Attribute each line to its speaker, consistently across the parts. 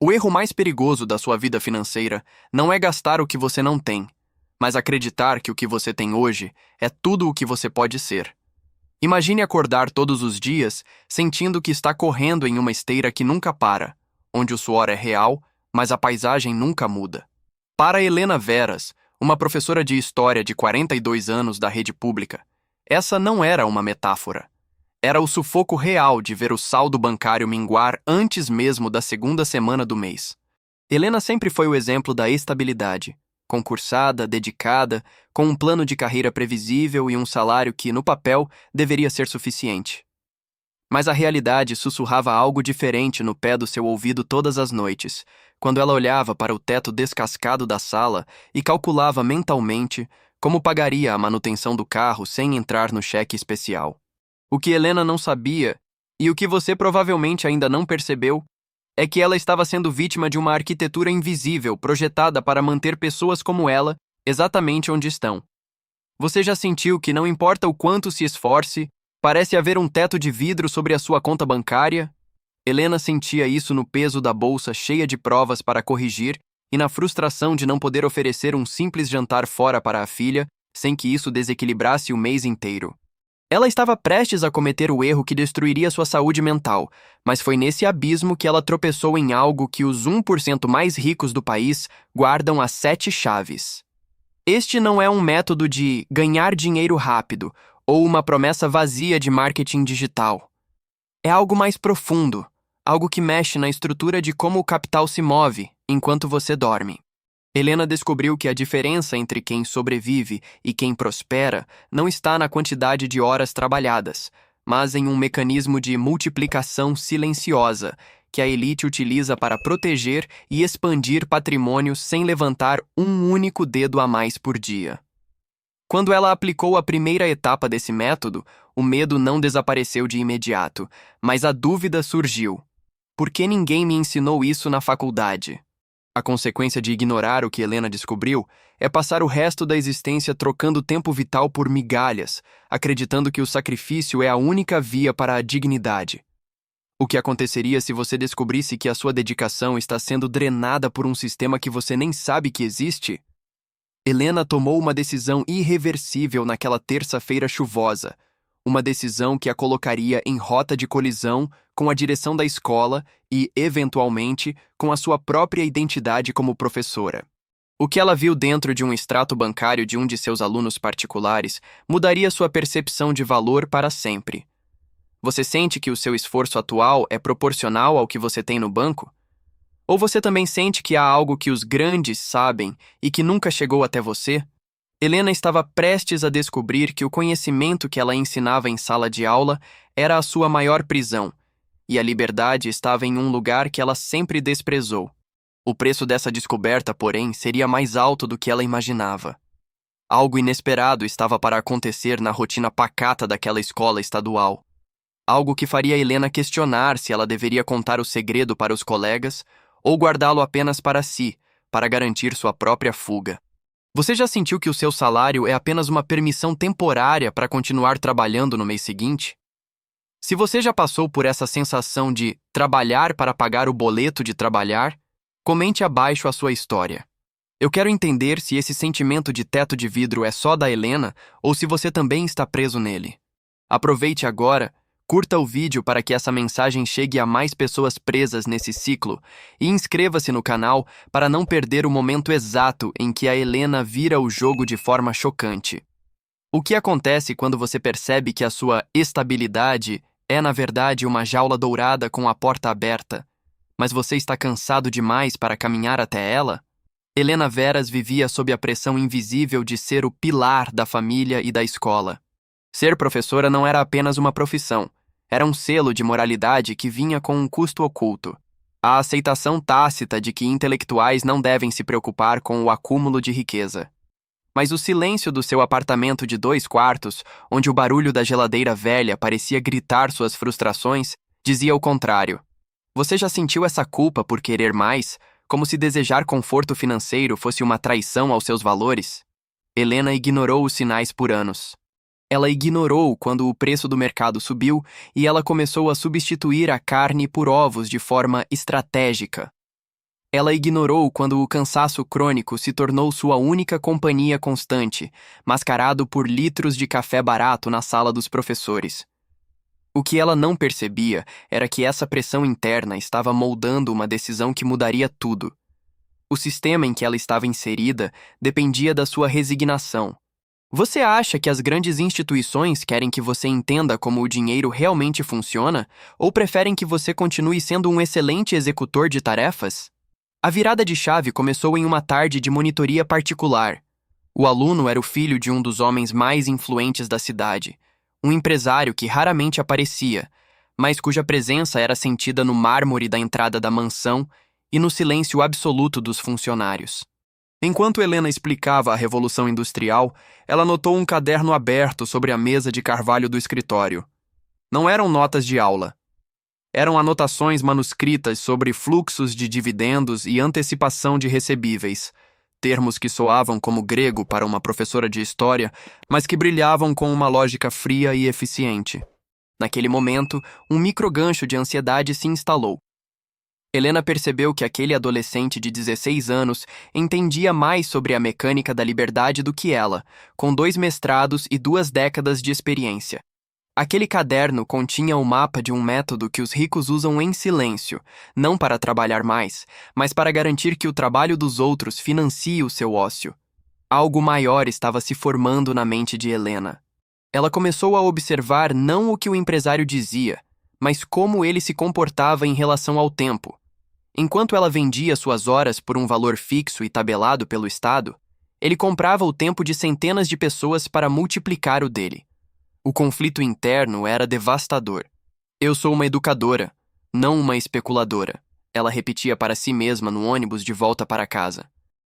Speaker 1: O erro mais perigoso da sua vida financeira não é gastar o que você não tem, mas acreditar que o que você tem hoje é tudo o que você pode ser. Imagine acordar todos os dias sentindo que está correndo em uma esteira que nunca para, onde o suor é real, mas a paisagem nunca muda. Para Helena Veras, uma professora de história de 42 anos da rede pública, essa não era uma metáfora. Era o sufoco real de ver o saldo bancário minguar antes mesmo da segunda semana do mês. Helena sempre foi o exemplo da estabilidade, concursada, dedicada, com um plano de carreira previsível e um salário que, no papel, deveria ser suficiente. Mas a realidade sussurrava algo diferente no pé do seu ouvido todas as noites, quando ela olhava para o teto descascado da sala e calculava mentalmente como pagaria a manutenção do carro sem entrar no cheque especial. O que Helena não sabia, e o que você provavelmente ainda não percebeu, é que ela estava sendo vítima de uma arquitetura invisível projetada para manter pessoas como ela exatamente onde estão. Você já sentiu que não importa o quanto se esforce, parece haver um teto de vidro sobre a sua conta bancária? Helena sentia isso no peso da bolsa cheia de provas para corrigir e na frustração de não poder oferecer um simples jantar fora para a filha, sem que isso desequilibrasse o mês inteiro. Ela estava prestes a cometer o erro que destruiria sua saúde mental, mas foi nesse abismo que ela tropeçou em algo que os 1% mais ricos do país guardam as 7 chaves. Este não é um método de ganhar dinheiro rápido ou uma promessa vazia de marketing digital. É algo mais profundo, algo que mexe na estrutura de como o capital se move enquanto você dorme. Helena descobriu que a diferença entre quem sobrevive e quem prospera não está na quantidade de horas trabalhadas, mas em um mecanismo de multiplicação silenciosa que a elite utiliza para proteger e expandir patrimônio sem levantar um único dedo a mais por dia. Quando ela aplicou a primeira etapa desse método, o medo não desapareceu de imediato, mas a dúvida surgiu. Por que ninguém me ensinou isso na faculdade? A consequência de ignorar o que Helena descobriu é passar o resto da existência trocando tempo vital por migalhas, acreditando que o sacrifício é a única via para a dignidade. O que aconteceria se você descobrisse que a sua dedicação está sendo drenada por um sistema que você nem sabe que existe? Helena tomou uma decisão irreversível naquela terça-feira chuvosa, uma decisão que a colocaria em rota de colisão com a direção da escola e, eventualmente, com a sua própria identidade como professora. O que ela viu dentro de um extrato bancário de um de seus alunos particulares mudaria sua percepção de valor para sempre. Você sente que o seu esforço atual é proporcional ao que você tem no banco? Ou você também sente que há algo que os grandes sabem e que nunca chegou até você? Helena estava prestes a descobrir que o conhecimento que ela ensinava em sala de aula era a sua maior prisão, e a liberdade estava em um lugar que ela sempre desprezou. O preço dessa descoberta, porém, seria mais alto do que ela imaginava. Algo inesperado estava para acontecer na rotina pacata daquela escola estadual. Algo que faria Helena questionar se ela deveria contar o segredo para os colegas ou guardá-lo apenas para si, para garantir sua própria fuga. Você já sentiu que o seu salário é apenas uma permissão temporária para continuar trabalhando no mês seguinte? Se você já passou por essa sensação de trabalhar para pagar o boleto de trabalhar, comente abaixo a sua história. Eu quero entender se esse sentimento de teto de vidro é só da Helena ou se você também está preso nele. Aproveite agora, curta o vídeo para que essa mensagem chegue a mais pessoas presas nesse ciclo e inscreva-se no canal para não perder o momento exato em que a Helena vira o jogo de forma chocante. O que acontece quando você percebe que a sua estabilidade é, na verdade, uma jaula dourada com a porta aberta, mas você está cansado demais para caminhar até ela? Helena Veras vivia sob a pressão invisível de ser o pilar da família e da escola. Ser professora não era apenas uma profissão, era um selo de moralidade que vinha com um custo oculto. A aceitação tácita de que intelectuais não devem se preocupar com o acúmulo de riqueza. Mas o silêncio do seu apartamento de 2 quartos, onde o barulho da geladeira velha parecia gritar suas frustrações, dizia o contrário. Você já sentiu essa culpa por querer mais, como se desejar conforto financeiro fosse uma traição aos seus valores? Helena ignorou os sinais por anos. Ela ignorou quando o preço do mercado subiu e ela começou a substituir a carne por ovos de forma estratégica. Ela ignorou quando o cansaço crônico se tornou sua única companhia constante, mascarado por litros de café barato na sala dos professores. O que ela não percebia era que essa pressão interna estava moldando uma decisão que mudaria tudo. O sistema em que ela estava inserida dependia da sua resignação. Você acha que as grandes instituições querem que você entenda como o dinheiro realmente funciona, ou preferem que você continue sendo um excelente executor de tarefas? A virada de chave começou em uma tarde de monitoria particular. O aluno era o filho de um dos homens mais influentes da cidade, um empresário que raramente aparecia, mas cuja presença era sentida no mármore da entrada da mansão e no silêncio absoluto dos funcionários. Enquanto Helena explicava a Revolução Industrial, ela notou um caderno aberto sobre a mesa de carvalho do escritório. Não eram notas de aula. Eram anotações manuscritas sobre fluxos de dividendos e antecipação de recebíveis, termos que soavam como grego para uma professora de história, mas que brilhavam com uma lógica fria e eficiente. Naquele momento, um microgancho de ansiedade se instalou. Helena percebeu que aquele adolescente de 16 anos entendia mais sobre a mecânica da liberdade do que ela, com 2 mestrados e 2 décadas de experiência. Aquele caderno continha o mapa de um método que os ricos usam em silêncio, não para trabalhar mais, mas para garantir que o trabalho dos outros financie o seu ócio. Algo maior estava se formando na mente de Helena. Ela começou a observar não o que o empresário dizia, mas como ele se comportava em relação ao tempo. Enquanto ela vendia suas horas por um valor fixo e tabelado pelo Estado, ele comprava o tempo de centenas de pessoas para multiplicar o dele. O conflito interno era devastador. Eu sou uma educadora, não uma especuladora, ela repetia para si mesma no ônibus de volta para casa.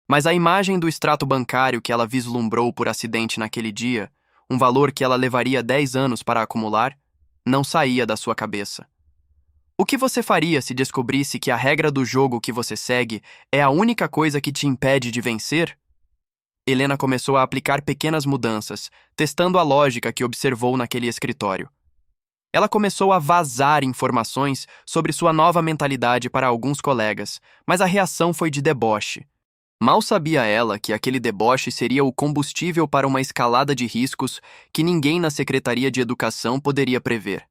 Speaker 1: Mas a imagem do extrato bancário que ela vislumbrou por acidente naquele dia, um valor que ela levaria 10 anos para acumular, não saía da sua cabeça. O que você faria se descobrisse que a regra do jogo que você segue é a única coisa que te impede de vencer? Helena começou a aplicar pequenas mudanças, testando a lógica que observou naquele escritório. Ela começou a vazar informações sobre sua nova mentalidade para alguns colegas, mas a reação foi de deboche. Mal sabia ela que aquele deboche seria o combustível para uma escalada de riscos que ninguém na Secretaria de Educação poderia prever.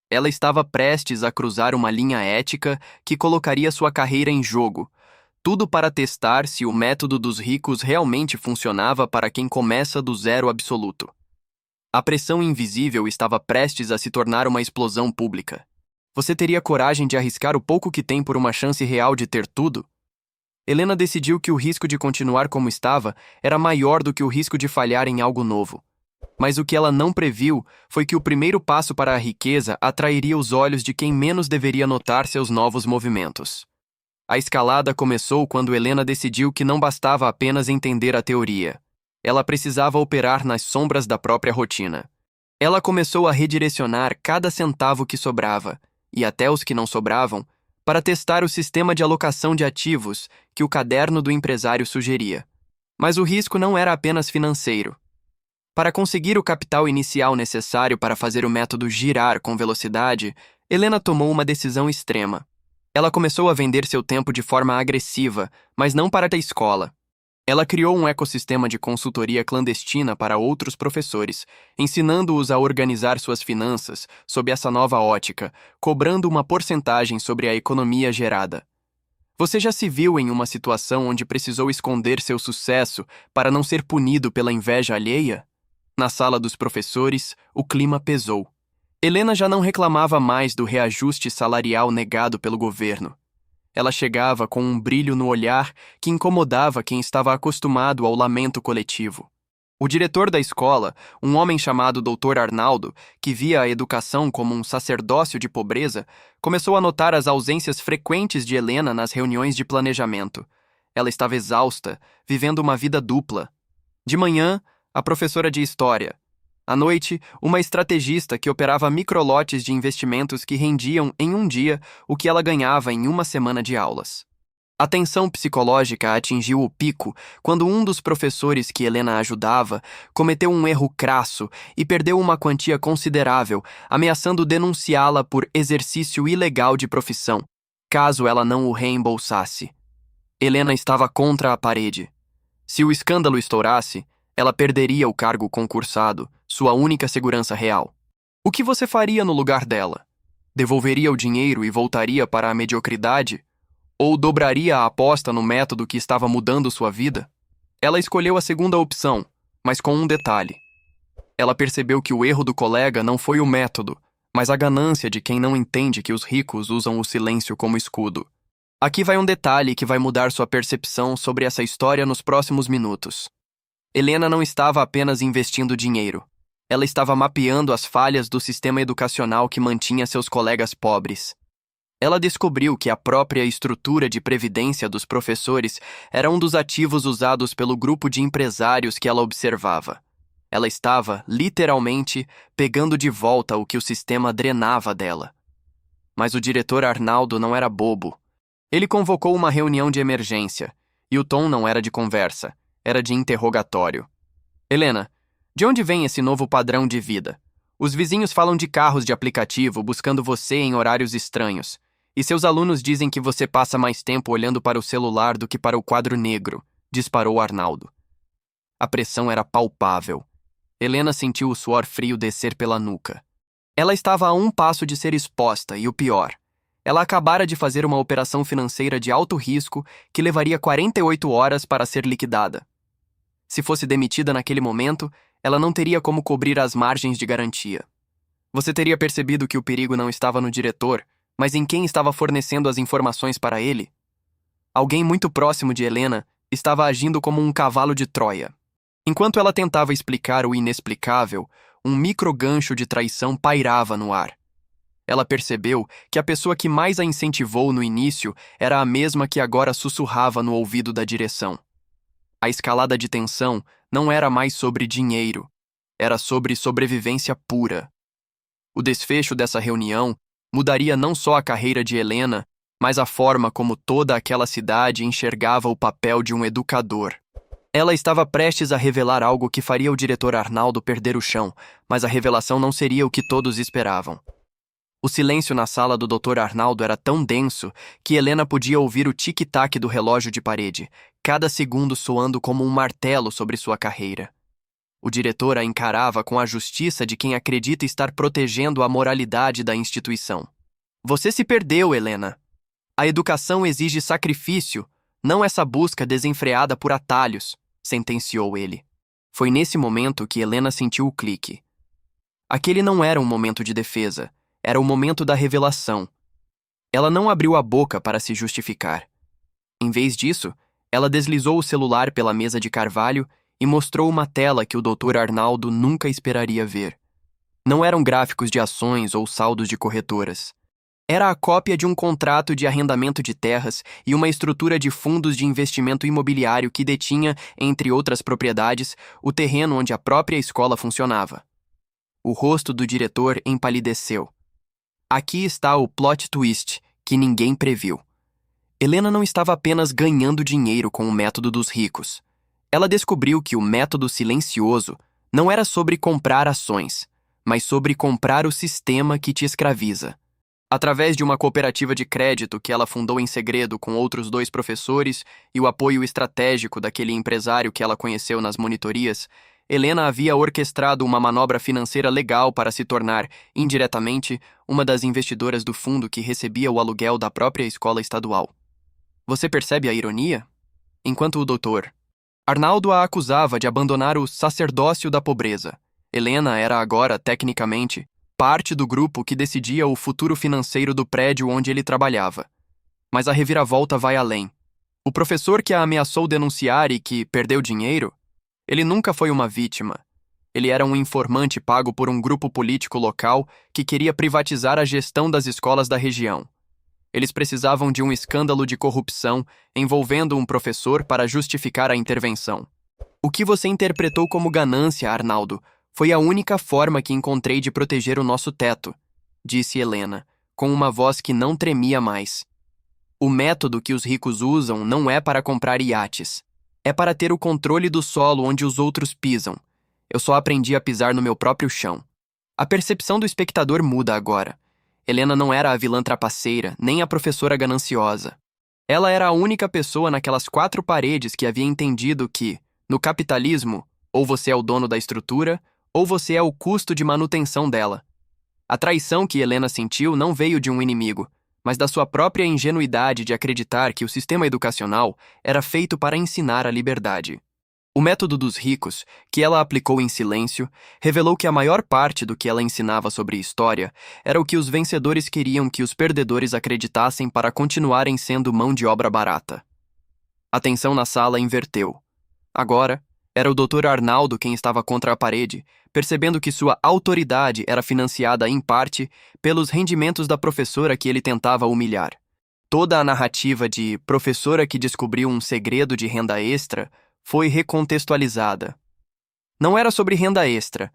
Speaker 1: Ela estava prestes a cruzar uma linha ética que colocaria sua carreira em jogo, tudo para testar se o método dos ricos realmente funcionava para quem começa do zero absoluto. A pressão invisível estava prestes a se tornar uma explosão pública. Você teria coragem de arriscar o pouco que tem por uma chance real de ter tudo? Helena decidiu que o risco de continuar como estava era maior do que o risco de falhar em algo novo. Mas o que ela não previu foi que o primeiro passo para a riqueza atrairia os olhos de quem menos deveria notar seus novos movimentos. A escalada começou quando Helena decidiu que não bastava apenas entender a teoria. Ela precisava operar nas sombras da própria rotina. Ela começou a redirecionar cada centavo que sobrava, e até os que não sobravam, para testar o sistema de alocação de ativos que o caderno do empresário sugeria. Mas o risco não era apenas financeiro. Para conseguir o capital inicial necessário para fazer o método girar com velocidade, Helena tomou uma decisão extrema. Ela começou a vender seu tempo de forma agressiva, mas não para a escola. Ela criou um ecossistema de consultoria clandestina para outros professores, ensinando-os a organizar suas finanças sob essa nova ótica, cobrando uma porcentagem sobre a economia gerada. Você já se viu em uma situação onde precisou esconder seu sucesso para não ser punido pela inveja alheia? Na sala dos professores, o clima pesou. Helena já não reclamava mais do reajuste salarial negado pelo governo. Ela chegava com um brilho no olhar que incomodava quem estava acostumado ao lamento coletivo. O diretor da escola, um homem chamado Dr. Arnaldo, que via a educação como um sacerdócio de pobreza, começou a notar as ausências frequentes de Helena nas reuniões de planejamento. Ela estava exausta, vivendo uma vida dupla. De manhã, a professora de história. À noite, uma estrategista que operava microlotes de investimentos que rendiam em um dia o que ela ganhava em uma semana de aulas. A tensão psicológica atingiu o pico quando um dos professores que Helena ajudava cometeu um erro crasso e perdeu uma quantia considerável, ameaçando denunciá-la por exercício ilegal de profissão, caso ela não o reembolsasse. Helena estava contra a parede. Se o escândalo estourasse, ela perderia o cargo concursado, sua única segurança real. O que você faria no lugar dela? Devolveria o dinheiro e voltaria para a mediocridade? Ou dobraria a aposta no método que estava mudando sua vida? Ela escolheu a segunda opção, mas com um detalhe. Ela percebeu que o erro do colega não foi o método, mas a ganância de quem não entende que os ricos usam o silêncio como escudo. Aqui vai um detalhe que vai mudar sua percepção sobre essa história nos próximos minutos. Helena não estava apenas investindo dinheiro. Ela estava mapeando as falhas do sistema educacional que mantinha seus colegas pobres. Ela descobriu que a própria estrutura de previdência dos professores era um dos ativos usados pelo grupo de empresários que ela observava. Ela estava, literalmente, pegando de volta o que o sistema drenava dela. Mas o diretor Arnaldo não era bobo. Ele convocou uma reunião de emergência, e o tom não era de conversa, era de interrogatório. Helena, de onde vem esse novo padrão de vida? Os vizinhos falam de carros de aplicativo buscando você em horários estranhos, e seus alunos dizem que você passa mais tempo olhando para o celular do que para o quadro negro, disparou Arnaldo. A pressão era palpável. Helena sentiu o suor frio descer pela nuca. Ela estava a um passo de ser exposta, e o pior, ela acabara de fazer uma operação financeira de alto risco que levaria 48 horas para ser liquidada. Se fosse demitida naquele momento, ela não teria como cobrir as margens de garantia. Você teria percebido que o perigo não estava no diretor, mas em quem estava fornecendo as informações para ele? Alguém muito próximo de Helena estava agindo como um cavalo de Troia. Enquanto ela tentava explicar o inexplicável, um microgancho de traição pairava no ar. Ela percebeu que a pessoa que mais a incentivou no início era a mesma que agora sussurrava no ouvido da direção. A escalada de tensão não era mais sobre dinheiro, era sobre sobrevivência pura. O desfecho dessa reunião mudaria não só a carreira de Helena, mas a forma como toda aquela cidade enxergava o papel de um educador. Ela estava prestes a revelar algo que faria o diretor Arnaldo perder o chão, mas a revelação não seria o que todos esperavam. O silêncio na sala do Dr. Arnaldo era tão denso que Helena podia ouvir o tic-tac do relógio de parede, cada segundo soando como um martelo sobre sua carreira. O diretor a encarava com a justiça de quem acredita estar protegendo a moralidade da instituição. Você se perdeu, Helena. A educação exige sacrifício, não essa busca desenfreada por atalhos, sentenciou ele. Foi nesse momento que Helena sentiu o clique. Aquele não era um momento de defesa. Era o momento da revelação. Ela não abriu a boca para se justificar. Em vez disso, ela deslizou o celular pela mesa de carvalho e mostrou uma tela que o Dr. Arnaldo nunca esperaria ver. Não eram gráficos de ações ou saldos de corretoras. Era a cópia de um contrato de arrendamento de terras e uma estrutura de fundos de investimento imobiliário que detinha, entre outras propriedades, o terreno onde a própria escola funcionava. O rosto do diretor empalideceu. Aqui está o plot twist que ninguém previu. Helena não estava apenas ganhando dinheiro com o método dos ricos. Ela descobriu que o método silencioso não era sobre comprar ações, mas sobre comprar o sistema que te escraviza. Através de uma cooperativa de crédito que ela fundou em segredo com outros 2 professores e o apoio estratégico daquele empresário que ela conheceu nas monitorias, Helena havia orquestrado uma manobra financeira legal para se tornar, indiretamente, uma das investidoras do fundo que recebia o aluguel da própria escola estadual. Você percebe a ironia? Enquanto o doutor Arnaldo a acusava de abandonar o sacerdócio da pobreza, Helena era agora, tecnicamente, parte do grupo que decidia o futuro financeiro do prédio onde ele trabalhava. Mas a reviravolta vai além. O professor que a ameaçou denunciar e que perdeu dinheiro, ele nunca foi uma vítima. Ele era um informante pago por um grupo político local que queria privatizar a gestão das escolas da região. Eles precisavam de um escândalo de corrupção envolvendo um professor para justificar a intervenção. O que você interpretou como ganância, Arnaldo, foi a única forma que encontrei de proteger o nosso teto, disse Helena, com uma voz que não tremia mais. O método que os ricos usam não é para comprar iates. É para ter o controle do solo onde os outros pisam. Eu só aprendi a pisar no meu próprio chão. A percepção do espectador muda agora. Helena não era a vilã trapaceira, nem a professora gananciosa. Ela era a única pessoa naquelas 4 paredes que havia entendido que, no capitalismo, ou você é o dono da estrutura, ou você é o custo de manutenção dela. A traição que Helena sentiu não veio de um inimigo, mas da sua própria ingenuidade de acreditar que o sistema educacional era feito para ensinar a liberdade. O método dos ricos, que ela aplicou em silêncio, revelou que a maior parte do que ela ensinava sobre história era o que os vencedores queriam que os perdedores acreditassem para continuarem sendo mão de obra barata. A tensão na sala inverteu. Agora, era o Dr. Arnaldo quem estava contra a parede, percebendo que sua autoridade era financiada, em parte, pelos rendimentos da professora que ele tentava humilhar. Toda a narrativa de professora que descobriu um segredo de renda extra foi recontextualizada. Não era sobre renda extra,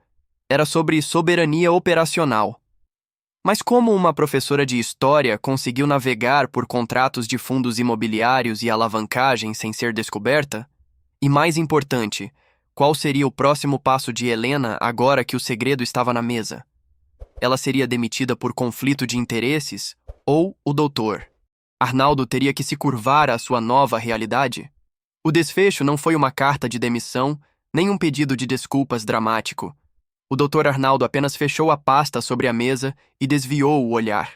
Speaker 1: era sobre soberania operacional. Mas como uma professora de história conseguiu navegar por contratos de fundos imobiliários e alavancagem sem ser descoberta? E mais importante, qual seria o próximo passo de Helena agora que o segredo estava na mesa? Ela seria demitida por conflito de interesses? Ou o doutor Arnaldo teria que se curvar à sua nova realidade? O desfecho não foi uma carta de demissão, nem um pedido de desculpas dramático. O Dr. Arnaldo apenas fechou a pasta sobre a mesa e desviou o olhar.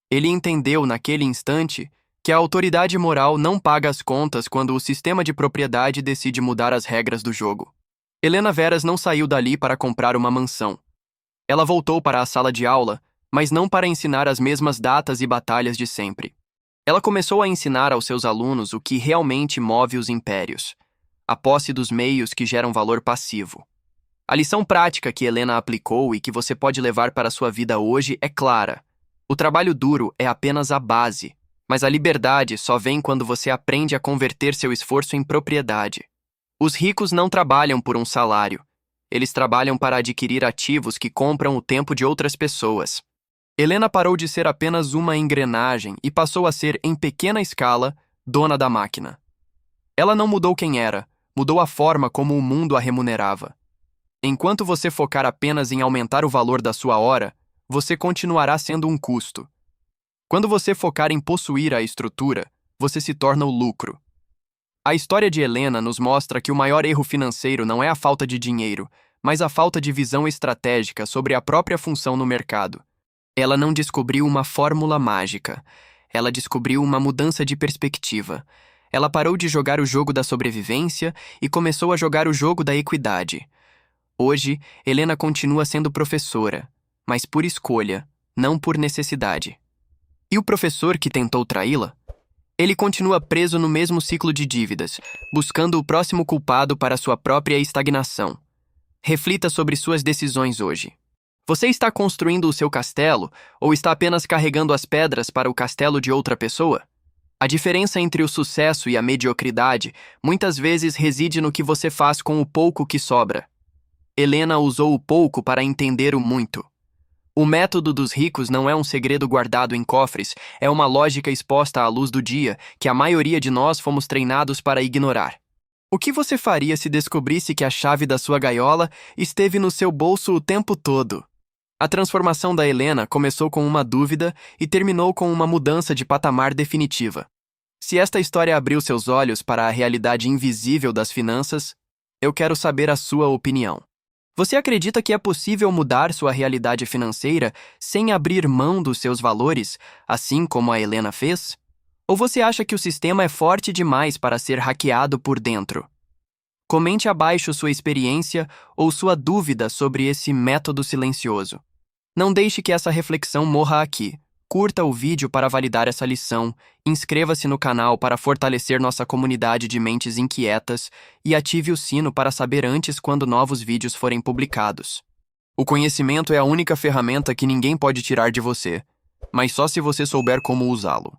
Speaker 1: Ele entendeu naquele instante que a autoridade moral não paga as contas quando o sistema de propriedade decide mudar as regras do jogo. Helena Veras não saiu dali para comprar uma mansão. Ela voltou para a sala de aula, mas não para ensinar as mesmas datas e batalhas de sempre. Ela começou a ensinar aos seus alunos o que realmente move os impérios: a posse dos meios que geram valor passivo. A lição prática que Helena aplicou e que você pode levar para a sua vida hoje é clara. O trabalho duro é apenas a base, mas a liberdade só vem quando você aprende a converter seu esforço em propriedade. Os ricos não trabalham por um salário. Eles trabalham para adquirir ativos que compram o tempo de outras pessoas. Helena parou de ser apenas uma engrenagem e passou a ser, em pequena escala, dona da máquina. Ela não mudou quem era, mudou a forma como o mundo a remunerava. Enquanto você focar apenas em aumentar o valor da sua hora, você continuará sendo um custo. Quando você focar em possuir a estrutura, você se torna o lucro. A história de Helena nos mostra que o maior erro financeiro não é a falta de dinheiro, mas a falta de visão estratégica sobre a própria função no mercado. Ela não descobriu uma fórmula mágica. Ela descobriu uma mudança de perspectiva. Ela parou de jogar o jogo da sobrevivência e começou a jogar o jogo da equidade. Hoje, Helena continua sendo professora, mas por escolha, não por necessidade. E o professor que tentou traí-la? Ele continua preso no mesmo ciclo de dívidas, buscando o próximo culpado para sua própria estagnação. Reflita sobre suas decisões hoje. Você está construindo o seu castelo ou está apenas carregando as pedras para o castelo de outra pessoa? A diferença entre o sucesso e a mediocridade muitas vezes reside no que você faz com o pouco que sobra. Helena usou o pouco para entender o muito. O método dos ricos não é um segredo guardado em cofres, é uma lógica exposta à luz do dia que a maioria de nós fomos treinados para ignorar. O que você faria se descobrisse que a chave da sua gaiola esteve no seu bolso o tempo todo? A transformação da Helena começou com uma dúvida e terminou com uma mudança de patamar definitiva. Se esta história abriu seus olhos para a realidade invisível das finanças, eu quero saber a sua opinião. Você acredita que é possível mudar sua realidade financeira sem abrir mão dos seus valores, assim como a Helena fez? Ou você acha que o sistema é forte demais para ser hackeado por dentro? Comente abaixo sua experiência ou sua dúvida sobre esse método silencioso. Não deixe que essa reflexão morra aqui. Curta o vídeo para validar essa lição, inscreva-se no canal para fortalecer nossa comunidade de mentes inquietas e ative o sino para saber antes quando novos vídeos forem publicados. O conhecimento é a única ferramenta que ninguém pode tirar de você, mas só se você souber como usá-lo.